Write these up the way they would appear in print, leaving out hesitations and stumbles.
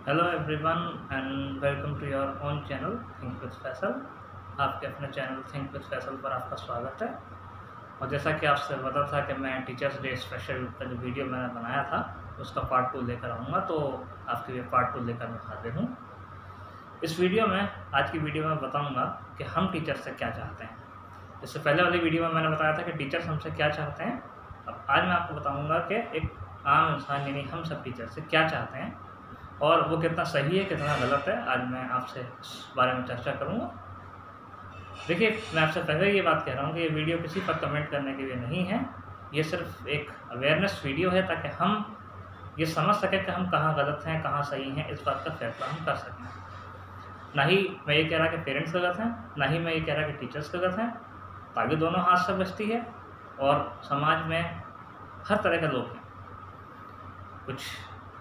Hello everyone and welcome to your own channel think with Faisal. आपके अपने channel think with Faisal पर आपका स्वागत है। और जैसा कि आपसे पता था कि मैं टीचर्स डे स्पेशल का जो वीडियो मैंने बनाया था उसका पार्ट 2 लेकर आऊँगा, तो आपके लिए पार्ट 2 लेकर मैं हाजिर हूँ। इस वीडियो में आज की वीडियो में बताऊँगा कि हम टीचर से क्या चाहते हैं। इससे पहले वाली वीडियो में मैंने बताया था कि टीचर्स हमसे क्या चाहते हैं। अब आज मैं आपको बताऊँगा कि एक आम इंसान यानी हम सब टीचर से क्या चाहते हैं और वो कितना सही है कितना गलत है। आज मैं आपसे इस बारे में चर्चा करूँगा। देखिए, मैं आपसे पहले ये बात कह रहा हूँ कि ये वीडियो किसी पर कमेंट करने के लिए नहीं है। ये सिर्फ एक अवेयरनेस वीडियो है ताकि हम ये समझ सकें कि हम कहाँ गलत हैं कहाँ सही हैं, इस बात का फैसला हम कर सकें। ना ही मैं ये कह रहा कि पेरेंट्स गलत हैं, ना ही मैं ये कह रहा कि टीचर्स गलत हैं। ताकि दोनों हाथ से बचती है और समाज में हर तरह के लोग हैं। कुछ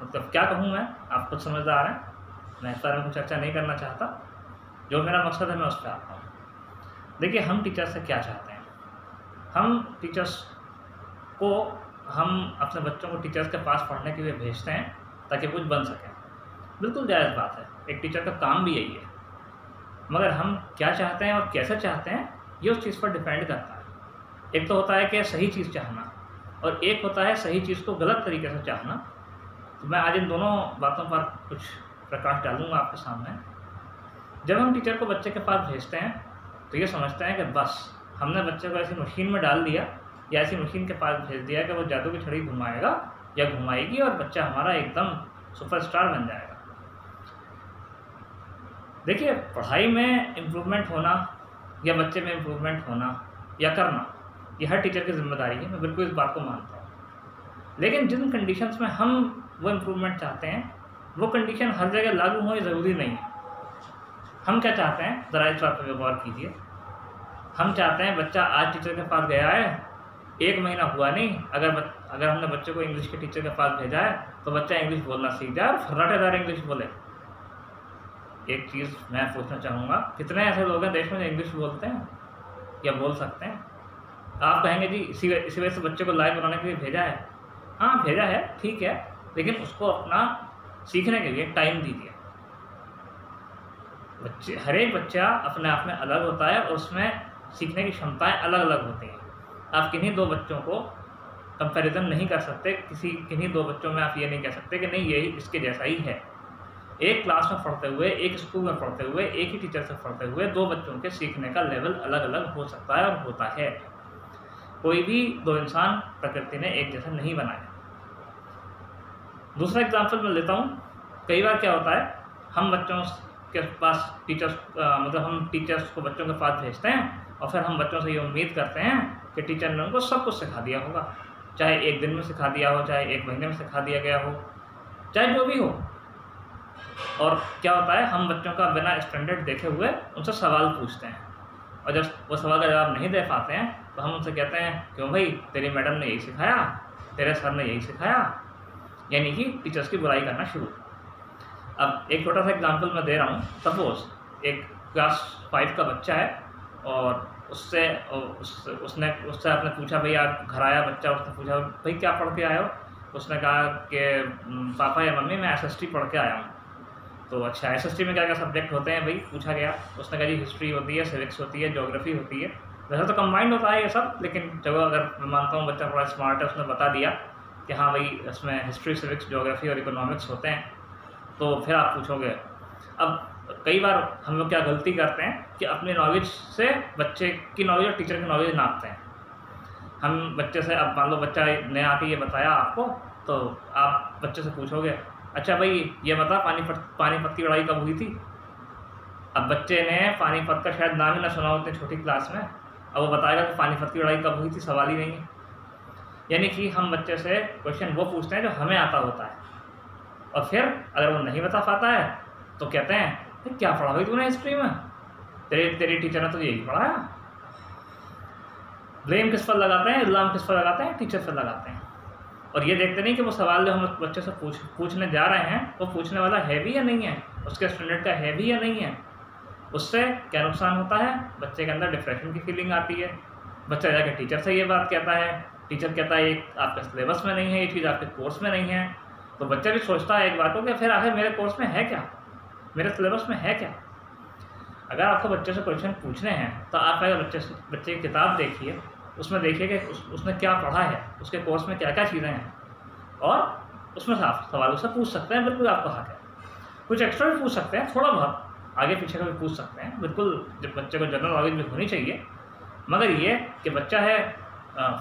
मतलब क्या कहूँ मैं, आप खुद समझदार हैं। मैं इस बारे में कुछ चर्चा नहीं करना चाहता। जो मेरा मकसद है मैं उस पर आता हूँ। देखिए, हम टीचर्स से क्या चाहते हैं। हम टीचर्स को हम अपने बच्चों को टीचर्स के पास पढ़ने के लिए भेजते हैं ताकि कुछ बन सकें। बिल्कुल जायज़ बात है, एक टीचर का काम भी यही है। मगर हम क्या चाहते हैं और कैसे चाहते हैं ये उस चीज़ पर डिपेंड करता है। एक तो होता है कि सही चीज़ चाहना और एक होता है सही चीज़ को गलत तरीके से चाहना। तो मैं आज इन दोनों बातों पर कुछ प्रकाश डालूंगा आपके सामने। जब हम टीचर को बच्चे के पास भेजते हैं तो ये समझते हैं कि बस हमने बच्चे को ऐसी मशीन में डाल दिया या ऐसी मशीन के पास भेज दिया कि वो जादू की छड़ी घुमाएगा या घुमाएगी और बच्चा हमारा एकदम सुपरस्टार बन जाएगा। देखिए, पढ़ाई में इम्प्रूवमेंट होना या बच्चे में इम्प्रूवमेंट होना या करना ये हर टीचर की जिम्मेदारी है। मैं बिल्कुल इस बात को मानता हूँ। लेकिन जिन कंडीशंस में हम वो इम्प्रूवमेंट चाहते हैं वो कंडीशन हर जगह लागू हो ज़रूरी नहीं है। हम क्या चाहते हैं, ज़रा इस बात पर गौर कीजिए। हम चाहते हैं बच्चा आज टीचर के पास गया है, 1 महीना हुआ नहीं, अगर हमने बच्चे को इंग्लिश के टीचर के पास भेजा है तो बच्चा इंग्लिश बोलना सीख जाए और फर्राटेदार इंग्लिश बोले। एक चीज़ मैं पूछना चाहूँगा, कितने ऐसे लोग हैं देश में जो इंग्लिश बोलते हैं या बोल सकते हैं? आप कहेंगे जी इसी वजह से बच्चे को लायक बनाने के लिए भेजा है। हाँ, भेजा है, ठीक है, लेकिन उसको अपना सीखने के लिए टाइम दीजिए। हर एक बच्चा अपने आप में अलग होता है और उसमें सीखने की क्षमताएं अलग अलग होती हैं। आप किन्हीं दो बच्चों को कंपैरिजन नहीं कर सकते। किन्हीं दो बच्चों में आप ये नहीं कह सकते कि नहीं यही इसके जैसा ही है। एक क्लास में पढ़ते हुए, एक स्कूल में पढ़ते हुए, एक ही टीचर से पढ़ते हुए दो बच्चों के सीखने का लेवल अलग अलग हो सकता है और होता है। कोई भी दो इंसान प्रकृति ने एक जैसा नहीं बनाया। दूसरा एग्जाम्पल मैं लेता हूँ। कई बार क्या होता है, हम बच्चों के पास हम टीचर्स को बच्चों के पास भेजते हैं और फिर हम बच्चों से ये उम्मीद करते हैं कि टीचर ने उनको सब कुछ सिखा दिया होगा। चाहे 1 दिन में सिखा दिया हो, चाहे 1 महीने में सिखा दिया गया हो, चाहे जो भी हो। और क्या होता है, हम बच्चों का बिना स्टैंडर्ड देखे हुए उनसे सवाल पूछते हैं और जब वो सवाल का जवाब नहीं दे पाते हैं तो हम उनसे कहते हैं क्यों भाई, तेरी मैडम ने यही सिखाया, तेरे सर ने यही सिखाया, यानी कि टीचर्स की बुराई करना शुरू। अब एक छोटा सा एग्जांपल मैं दे रहा हूँ। सपोज एक क्लास 5 का बच्चा है और उससे आपने पूछा, भाई आप घर आया बच्चा, उसने पूछा भाई क्या पढ़ के आए हो? उसने कहा कि पापा या मम्मी मैं SST पढ़ के आया हूँ। तो अच्छा, SST में क्या क्या सब्जेक्ट होते हैं भाई, पूछा गया। उसने कहा जी हिस्ट्री होती है, सिविक्स होती है, ज्योग्राफी होती है। वैसे तो कंबाइंड होता है ये सब, लेकिन जब अगर मैं मानता हूँ बच्चा थोड़ा स्मार्ट है, उसने बता दिया कि हाँ भाई इसमें हिस्ट्री, सिविक्स, ज्योग्राफी और इकोनॉमिक्स होते हैं। तो फिर आप पूछोगे। अब कई बार हम लोग क्या गलती करते हैं कि अपनी नॉलेज से बच्चे की नॉलेज और टीचर की नॉलेज नापते हैं। हम बच्चे से, अब मान लो बच्चा ने आके ये बताया आपको, तो आप बच्चे से पूछोगे अच्छा भाई ये बता पानीपत की लड़ाई कब हुई थी? अब बच्चे ने पानीपत का शायद नाम ही ना सुना हो इतनी छोटी क्लास में। अब वो बताएगा कि पानीपत की लड़ाई कब हुई थी, सवाल ही नहीं है। यानी कि हम बच्चे से क्वेश्चन वो पूछते हैं जो हमें आता होता है और फिर अगर वो नहीं बता पाता है तो कहते हैं क्या पढ़ा भाई तूने हिस्ट्री में, तेरी टीचर ने तो यही पढ़ाया। ब्लेम किस पर लगाते हैं, इल्ज़ाम किस पर लगाते हैं? टीचर पर लगाते हैं। और ये देखते नहीं कि वो सवाल जो हम बच्चे से पूछने जा रहे हैं वो पूछने वाला है भी या नहीं है, उसके स्टैंडर्ड का है भी या नहीं है। उससे क्या नुकसान होता है, बच्चे के अंदर डिप्रेशन की फीलिंग आती है। बच्चा जाकर टीचर से ये बात कहता है, टीचर कहता है ये आपके सिलेबस में नहीं है, ये चीज़ आपके कोर्स में नहीं है। तो बच्चा भी सोचता है एक बार को कि फिर आखिर मेरे कोर्स में है क्या, मेरे सिलेबस में है क्या। अगर आपको बच्चे से क्वेश्चन पूछने हैं तो आप पहले बच्चे की किताब देखिए, उसमें देखिए कि उसने क्या पढ़ा है, उसके कोर्स में क्या क्या चीज़ें हैं, और उसमें से आप सवाल उससे पूछ सकते हैं, बिल्कुल आपका हक है। कुछ एक्स्ट्रा भी पूछ सकते हैं, थोड़ा बहुत आगे पीछे का भी पूछ सकते हैं, बिल्कुल जब बच्चे को जनरल नॉलेज भी होनी चाहिए। मगर ये कि बच्चा है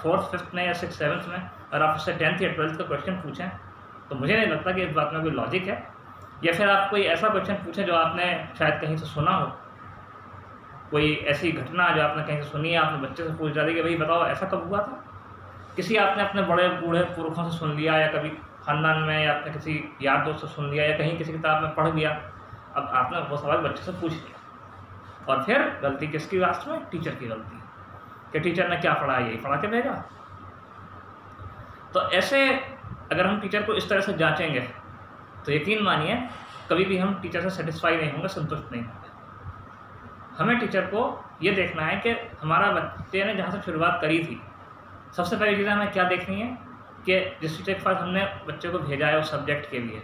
4th 5th में या 6th 7th में और आप उससे 10th या 12th का क्वेश्चन पूछें, तो मुझे नहीं लगता कि इस बात में कोई लॉजिक है। या फिर आप कोई ऐसा क्वेश्चन पूछें जो आपने शायद कहीं से सुना हो, कोई ऐसी घटना जो आपने कहीं से सुनी है, आपने बच्चे से पूछ डाली कि भाई बताओ ऐसा कब हुआ था। किसी आपने अपने बड़े बूढ़े पुरखों से सुन लिया, या कभी खानदान में, या आपने किसी यार दोस्त से सुन लिया, या कहीं किसी किताब में पढ़ लिया। अब आपने वो सवाल बच्चे से पूछ लिया, और फिर गलती किसकी लास्ट में? टीचर की गलती कि टीचर ने क्या पढ़ा, यही पढ़ा के भेजा। तो ऐसे अगर हम टीचर को इस तरह से जांचेंगे तो यकीन मानिए कभी भी हम टीचर से सेटिस्फाई नहीं होंगे, संतुष्ट नहीं होंगे। हमें टीचर को ये देखना है कि हमारा बच्चे ने जहाँ से शुरुआत करी थी, सबसे पहली चीज़ हमें क्या देखनी है कि जिस टीचर के पास हमने बच्चे को भेजा है उस सब्जेक्ट के लिए,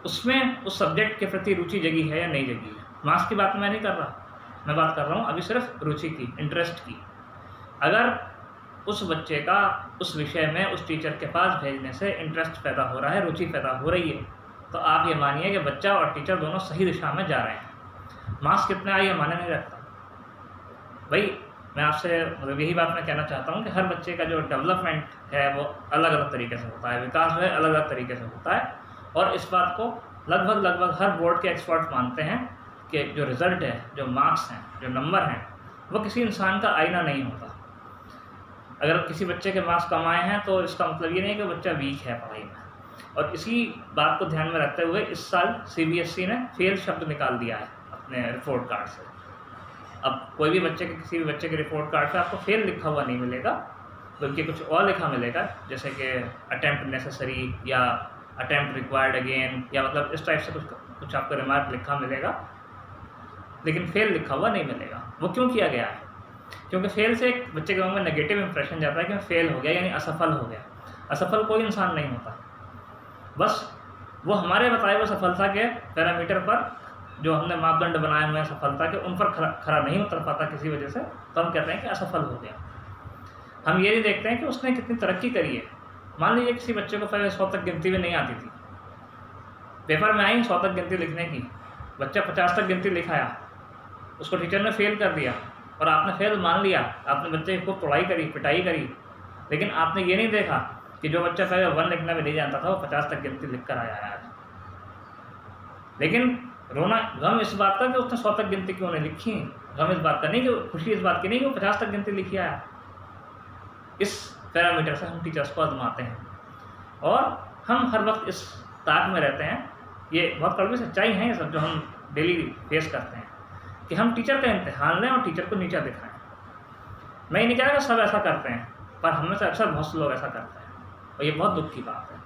उसमें उस सब्जेक्ट के प्रति रुचि जगी है या नहीं जगी है। मार्क्स की बात मैं नहीं कर रहा, मैं बात कर रहा हूँ अभी सिर्फ रुचि की, इंटरेस्ट की। अगर उस बच्चे का उस विषय में उस टीचर के पास भेजने से इंटरेस्ट पैदा हो रहा है, रुचि पैदा हो रही है, तो आप ये मानिए कि बच्चा और टीचर दोनों सही दिशा में जा रहे हैं। मार्क्स कितने आए ये माने नहीं रखता भाई। मैं आपसे मतलब यही बात मैं कहना चाहता हूँ कि हर बच्चे का जो डेवलपमेंट है वो अलग अलग तरीके से होता है, विकास जो है अलग अलग तरीके से होता है। और इस बात को लगभग हर बोर्ड के एक्सपर्ट मानते हैं कि जो रिज़ल्ट है, जो मार्क्स हैं, जो नंबर हैं, वो किसी इंसान का आईना नहीं होता। अगर किसी बच्चे के मार्क्स कम आए हैं तो इसका मतलब ये नहीं कि बच्चा वीक है पढ़ाई में। और इसी बात को ध्यान में रखते हुए इस साल CBSE ने फेल शब्द निकाल दिया है अपने रिपोर्ट कार्ड से। अब कोई भी बच्चे के, किसी भी बच्चे के रिपोर्ट कार्ड पे आपको फेल लिखा हुआ नहीं मिलेगा, बल्कि कुछ और लिखा मिलेगा, जैसे कि अटेम्प्ट नेसेसरी या अटेम्प्ट रिक्वायर्ड अगेन, या मतलब इस टाइप से कुछ आपको रिमार्क लिखा मिलेगा, लेकिन फेल लिखा हुआ नहीं मिलेगा। वो क्यों किया गया है? क्योंकि फेल से एक बच्चे के मन में नेगेटिव इंप्रेशन जाता है कि फेल हो गया यानी असफल हो गया। असफल कोई इंसान नहीं होता, बस वो हमारे बताए हुए सफलता के पैरामीटर पर, जो हमने मापदंड बनाए हुए हैं सफलता के, उन पर खरा नहीं उतर पाता किसी वजह से, तो हम कहते हैं कि असफल हो गया। हम ये नहीं देखते हैं कि उसने कितनी तरक्की करी है। मान लीजिए किसी बच्चे को पहले 100 तक गिनती भी नहीं आती थी, पेपर में आई 100 तक गिनती लिखने की, बच्चा 50 तक गिनती लिखाया, उसको टीचर ने फेल कर दिया और आपने फेल मान लिया। आपने बच्चे को पढ़ाई करी, पिटाई करी, लेकिन आपने ये नहीं देखा कि जो बच्चा पहले 1 लिखना भी नहीं जानता था वो 50 तक गिनती लिख कर आया है आज। लेकिन गम इस बात का कि उसने 100 तक गिनती क्यों नहीं लिखी, गम इस बात का नहीं कि, खुशी इस बात की नहीं कि वो 50 तक गिनती लिखी आया। इस पैरामीटर से हम टीचर्स को आजमाते हैं और हम हर वक्त इस ताक में रहते हैं। ये बहुत कड़वी सच्चाई है ये सब जो हम डेली फेस करते हैं, कि हम टीचर का इम्तिहान लें और टीचर को नीचा दिखाएं। मैं ये नहीं कह रहा कि सब ऐसा करते हैं, पर हम में से अक्सर बहुत से लोग ऐसा करते हैं, और ये बहुत दुख की बात है।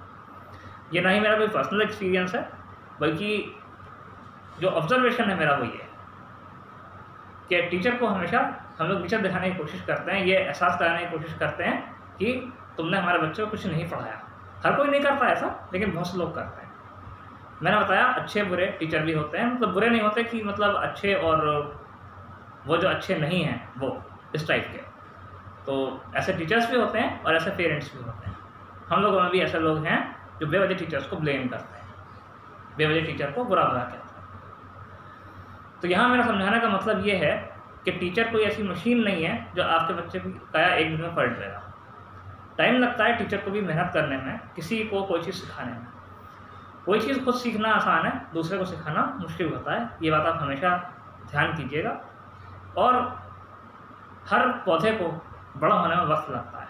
ये ना ही मेरा कोई पर्सनल एक्सपीरियंस है, बल्कि जो ऑब्जर्वेशन है मेरा वो ये कि टीचर को हमेशा हम लोग नीचा दिखाने की कोशिश करते हैं, ये एहसास कराने की कोशिश करते हैं कि तुमने हमारे बच्चे को कुछ नहीं पढ़ाया। हर कोई नहीं करता ऐसा, लेकिन बहुत से लोग करते हैं। मैंने बताया अच्छे बुरे टीचर भी होते हैं, मतलब बुरे नहीं होते कि मतलब अच्छे, और वो जो अच्छे नहीं हैं वो इस टाइप के। तो ऐसे टीचर्स भी होते हैं और ऐसे पेरेंट्स भी होते हैं। हम लोगों में भी ऐसे लोग हैं जो बेवजह टीचर्स को ब्लेम करते हैं, बेवजह टीचर को बुरा कहते हैं। तो यहाँ मेरा समझाने का मतलब ये है कि टीचर कोई ऐसी मशीन नहीं है जो आपके बच्चे की काया एक दिन में पलट देगा। टाइम लगता है टीचर को भी मेहनत करने में, किसी को कोई चीज़ सिखाने में। कोई चीज़ खुद सीखना आसान है, दूसरे को सिखाना मुश्किल होता है। ये बात आप हमेशा ध्यान कीजिएगा। और हर पौधे को बड़ा होने में वक्त लगता है,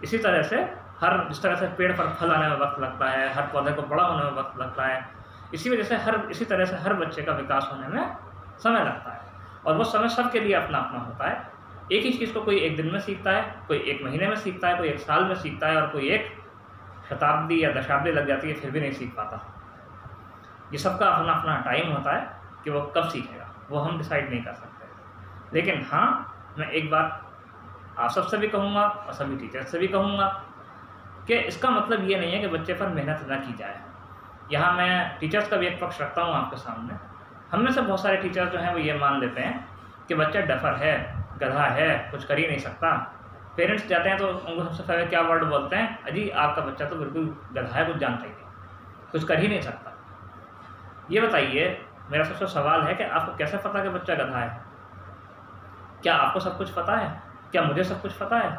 इसी तरह से जिस तरह से पेड़ पर फल आने में वक्त लगता है, हर पौधे को बड़ा होने में वक्त लगता है, इसी वजह से इसी तरह से हर बच्चे का विकास होने में समय लगता है। और वो समय सबके लिए अपना अपना होता है। एक ही चीज़ को कोई एक दिन में सीखता है, कोई 1 महीने में सीखता है, कोई 1 साल में सीखता है, और कोई 1 शताब्दी या दशाब्दी लग जाती है फिर भी नहीं सीख पाता। ये सबका अपना अपना टाइम होता है कि वो कब सीखेगा, वो हम डिसाइड नहीं कर सकते। लेकिन हाँ, मैं एक बात आप सबसे भी कहूँगा और सभी टीचर से भी कहूँगा कि इसका मतलब ये नहीं है कि बच्चे पर मेहनत ना की जाए। यहाँ मैं टीचर्स का भी एक पक्ष रखता हूँ आपके सामने। हम में से बहुत सारे टीचर्स जो हैं वो ये मान लेते हैं कि बच्चा डफर है, गधा है, कुछ कर ही नहीं सकता। पेरेंट्स जाते हैं तो उनको सबसे पहले क्या वर्ड बोलते हैं, अजी आपका बच्चा तो बिल्कुल गधा है, कुछ जानता ही नहीं, कुछ कर ही नहीं सकता। ये बताइए, मेरा सबसे सवाल है कि आपको कैसे पता कि बच्चा गधा है? क्या आपको सब कुछ पता है? क्या मुझे सब कुछ पता है?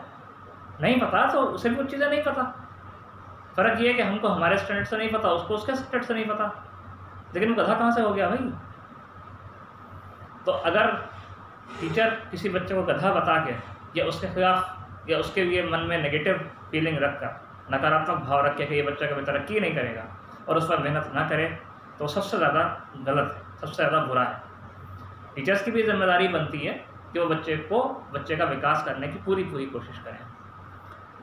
नहीं पता तो उसे भी कुछ चीज़ें नहीं पता। फ़र्क ये है कि हमको हमारे स्टैंडर्ड से नहीं पता, उसको उसके स्टैंडर्ड से नहीं पता। लेकिन वो गधा कहाँ से हो गया भाई? तो अगर टीचर किसी बच्चे को गधा बता के या उसके खिलाफ या उसके लिए मन में नेगेटिव फीलिंग रख कर, नकारात्मक भाव रख के कि ये बच्चा कभी तरक्की नहीं करेगा और उस पर मेहनत ना करे, तो सबसे ज़्यादा गलत है, सबसे ज़्यादा बुरा है। टीचर्स की भी जिम्मेदारी बनती है कि वो बच्चे का विकास करने की पूरी कोशिश करें।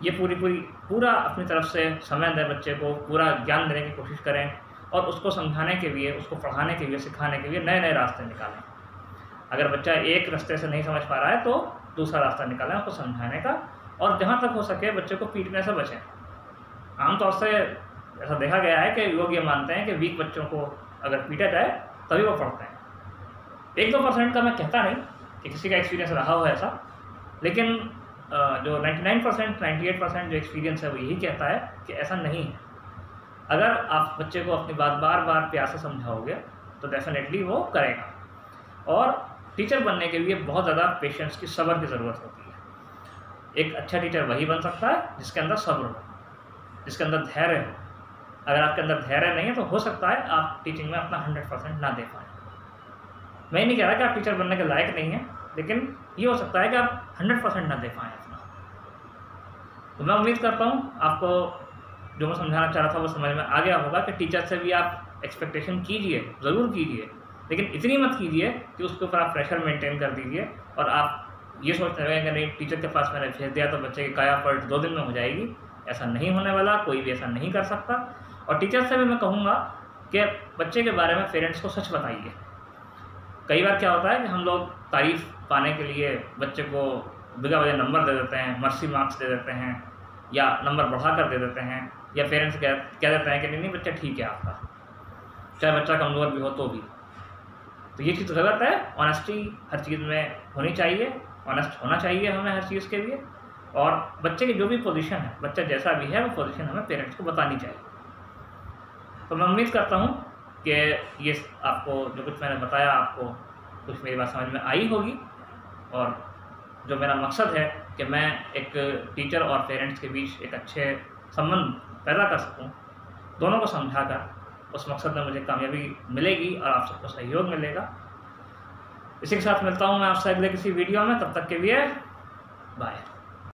ये पूरा अपनी तरफ से समय दें, बच्चे को पूरा ज्ञान देने की कोशिश करें और उसको समझाने के लिए, उसको पढ़ाने के लिए, सिखाने के लिए नए नए रास्ते निकालें। अगर बच्चा एक रास्ते से नहीं समझ पा रहा है तो दूसरा रास्ता निकालें उसको समझाने का, और जहाँ तक हो सके बच्चे को पीटने से बचें। आमतौर से ऐसा देखा गया है कि लोग ये मानते हैं कि वीक बच्चों को अगर पीटा जाए तभी वो पढ़ते हैं। 1-2% का मैं कहता नहीं कि किसी का एक्सपीरियंस रहा हो ऐसा, लेकिन जो 99%, 98% जो एक्सपीरियंस है वो यही कहता है कि ऐसा नहीं है। अगर आप बच्चे को अपनी बात बार बार प्यार से समझाओगे तो डेफिनेटली वो करेगा। और टीचर बनने के लिए बहुत ज़्यादा पेशेंस की, सब्र की ज़रूरत होती है। एक अच्छा टीचर वही बन सकता है जिसके अंदर सब्र हो, जिसके अंदर धैर्य हो। अगर आपके अंदर धैर्य नहीं है तो हो सकता है आप टीचिंग में अपना 100% ना दे पाएँ। मैं नहीं कह रहा कि आप टीचर बनने के लायक नहीं हैं, लेकिन ये हो सकता है कि आप 100% ना दे पाएँ अपना। तो मैं उम्मीद करता हूँ आपको जो मैं समझाना चाह रहा था वो समझ में आ गया होगा कि टीचर से भी आप एक्सपेक्टेशन कीजिए, ज़रूर कीजिए, लेकिन इतनी मत कीजिए कि उसके ऊपर आप प्रेशर मेंटेन कर दीजिए और आप ये सोचते रहें कि नहीं टीचर के पास मैंने भेज दिया तो बच्चे की काया पलट 2 दिन में हो जाएगी। ऐसा नहीं होने वाला, कोई भी ऐसा नहीं कर सकता। और टीचर से भी मैं कहूँगा कि बच्चे के बारे में पेरेंट्स को सच बताइए। कई बार क्या होता है कि हम लोग तारीफ़ पाने के लिए बच्चे को बिना वजह नंबर दे देते हैं, मर्सी मार्क्स दे देते हैं या नंबर बढ़ा कर दे देते हैं, या पेरेंट्स कह देते हैं कि नहीं बच्चा ठीक है आपका, चाहे बच्चा कमज़ोर भी हो तो भी। तो ये चीज़ गलत है। ऑनेस्टी हर चीज़ में होनी चाहिए, ऑनेस्ट होना चाहिए हमें हर चीज़ के लिए। और बच्चे की जो भी पोजीशन है, बच्चा जैसा भी है वो पोजीशन हमें पेरेंट्स को बतानी चाहिए। तो मैं उम्मीद करता हूँ कि ये आपको जो कुछ मैंने बताया आपको कुछ मेरी बात समझ में आई होगी, और जो मेरा मकसद है कि मैं एक टीचर और पेरेंट्स के बीच एक अच्छे संबंध पैदा कर सकूं, दोनों को समझाकर, उस मकसद में मुझे कामयाबी मिलेगी और आप सबको सहयोग मिलेगा। इसी के साथ मिलता हूं मैं आपसे अगले किसी वीडियो में, तब तक के लिए बाय।